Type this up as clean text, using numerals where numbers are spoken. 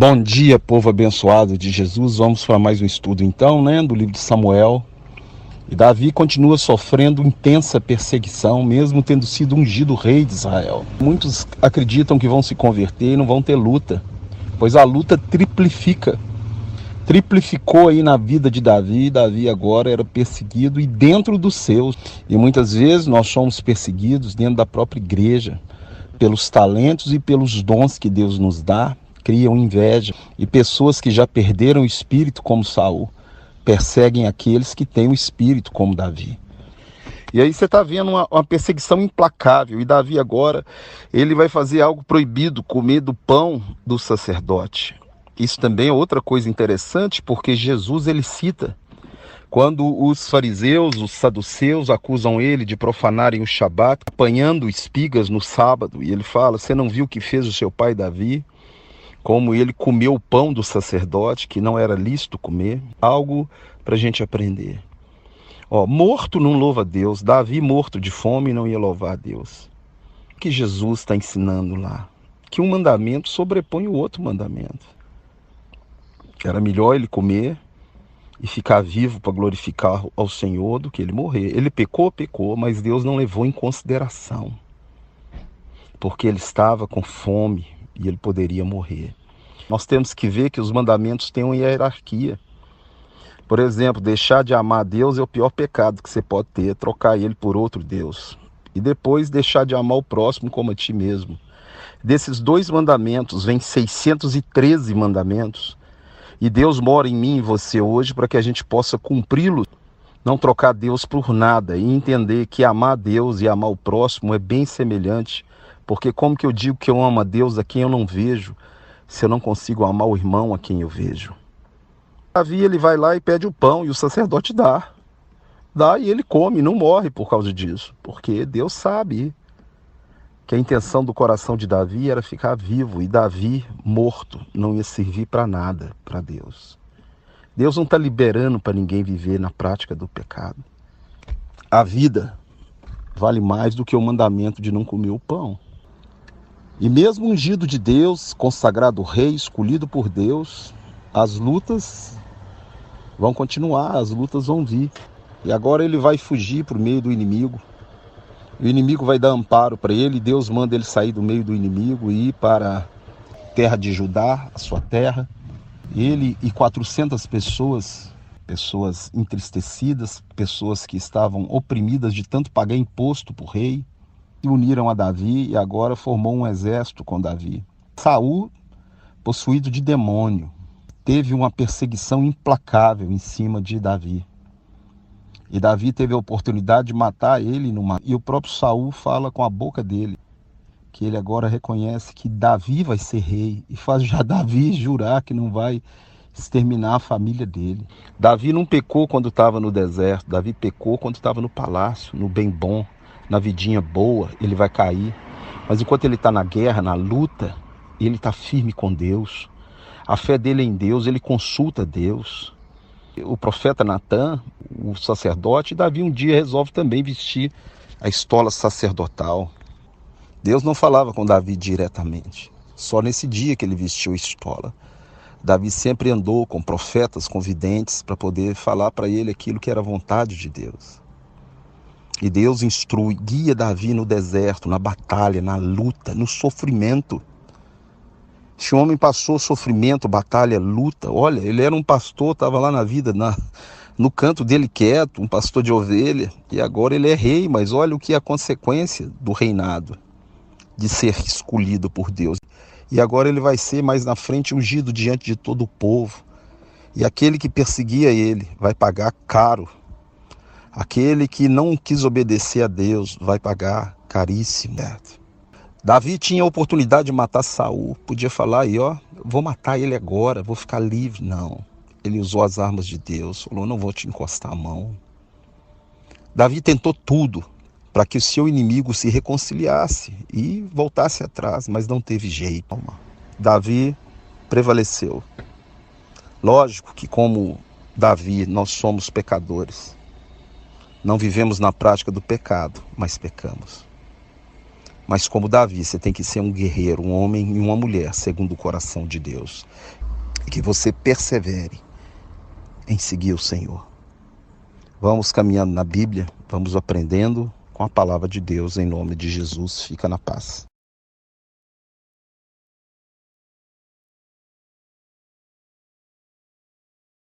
Bom dia, povo abençoado de Jesus. Vamos para mais um estudo então, do livro de Samuel. E Davi continua sofrendo intensa perseguição, mesmo tendo sido ungido rei de Israel. Muitos acreditam que vão se converter e não vão ter luta, pois a luta triplicou aí na vida de Davi. Davi agora era perseguido e dentro dos seus. E muitas vezes nós somos perseguidos dentro da própria igreja, pelos talentos e pelos dons que Deus nos dá. Criam inveja, e pessoas que já perderam o espírito, como Saul, perseguem aqueles que têm o espírito, como Davi. E aí você está vendo uma perseguição implacável. E Davi agora, ele vai fazer algo proibido, comer do pão do sacerdote. Isso também é outra coisa interessante, porque Jesus ele cita quando os fariseus, os saduceus acusam ele de profanarem o Shabat, apanhando espigas no sábado. E ele fala: você não viu o que fez o seu pai Davi? Como ele comeu o pão do sacerdote, que não era lícito comer. Algo para a gente aprender. Morto não louva a Deus. Davi morto de fome não ia louvar a Deus. O que Jesus está ensinando lá? Que um mandamento sobrepõe o outro mandamento. Era melhor ele comer e ficar vivo para glorificar ao Senhor do que ele morrer. Ele pecou, mas Deus não levou em consideração. Porque ele estava com fome e ele poderia morrer. Nós temos que ver que os mandamentos têm uma hierarquia. Por exemplo, deixar de amar a Deus é o pior pecado que você pode ter, trocar ele por outro Deus. E depois deixar de amar o próximo como a ti mesmo. Desses 2 mandamentos, vem 613 mandamentos. E Deus mora em mim e você hoje para que a gente possa cumpri-los. Não trocar Deus por nada e entender que amar a Deus e amar o próximo é bem semelhante. Porque como que eu digo que eu amo a Deus a quem eu não vejo, se eu não consigo amar o irmão a quem eu vejo? Davi ele vai lá e pede o pão e o sacerdote dá. Dá e ele come e não morre por causa disso. Porque Deus sabe que a intenção do coração de Davi era ficar vivo. E Davi, morto, não ia servir para nada para Deus. Deus não está liberando para ninguém viver na prática do pecado. A vida vale mais do que o mandamento de não comer o pão. E mesmo ungido de Deus, consagrado rei, escolhido por Deus, as lutas vão continuar, as lutas vão vir. E agora ele vai fugir por meio do inimigo. O inimigo vai dar amparo para ele, Deus manda ele sair do meio do inimigo e ir para a terra de Judá, a sua terra. Ele e 400 pessoas entristecidas, pessoas que estavam oprimidas de tanto pagar imposto para o rei, se uniram a Davi e agora formou um exército com Davi. Saul, possuído de demônio, teve uma perseguição implacável em cima de Davi. E Davi teve a oportunidade de matar ele. E o próprio Saul fala com a boca dele que ele agora reconhece que Davi vai ser rei e faz já Davi jurar que não vai exterminar a família dele. Davi não pecou quando estava no deserto, Davi pecou quando estava no palácio, no bem bom, na vidinha boa. Ele vai cair, mas enquanto ele está na guerra, na luta, ele está firme com Deus. A fé dele é em Deus, ele consulta Deus. O profeta Natã, o sacerdote, Davi um dia resolve também vestir a estola sacerdotal. Deus não falava com Davi diretamente, só nesse dia que ele vestiu a estola. Davi sempre andou com profetas, com videntes, para poder falar para ele aquilo que era a vontade de Deus. E Deus instrui, guia Davi no deserto, na batalha, na luta, no sofrimento. Esse homem passou sofrimento, batalha, luta. Olha, ele era um pastor, estava lá na vida, no canto dele quieto, um pastor de ovelha. E agora ele é rei, mas olha o que é a consequência do reinado, de ser escolhido por Deus. E agora ele vai ser mais na frente ungido diante de todo o povo. E aquele que perseguia ele vai pagar caro. Aquele que não quis obedecer a Deus vai pagar caríssimo. Davi tinha a oportunidade de matar Saul. Podia falar aí, vou matar ele agora, vou ficar livre. Não. Ele usou as armas de Deus. Falou, não vou te encostar a mão. Davi tentou tudo para que o seu inimigo se reconciliasse e voltasse atrás, mas não teve jeito. Davi prevaleceu. Lógico que como Davi, nós somos pecadores. Não vivemos na prática do pecado, mas pecamos. Mas como Davi, você tem que ser um guerreiro, um homem e uma mulher, segundo o coração de Deus. E que você persevere em seguir o Senhor. Vamos caminhando na Bíblia, vamos aprendendo com a palavra de Deus, em nome de Jesus. Fica na paz.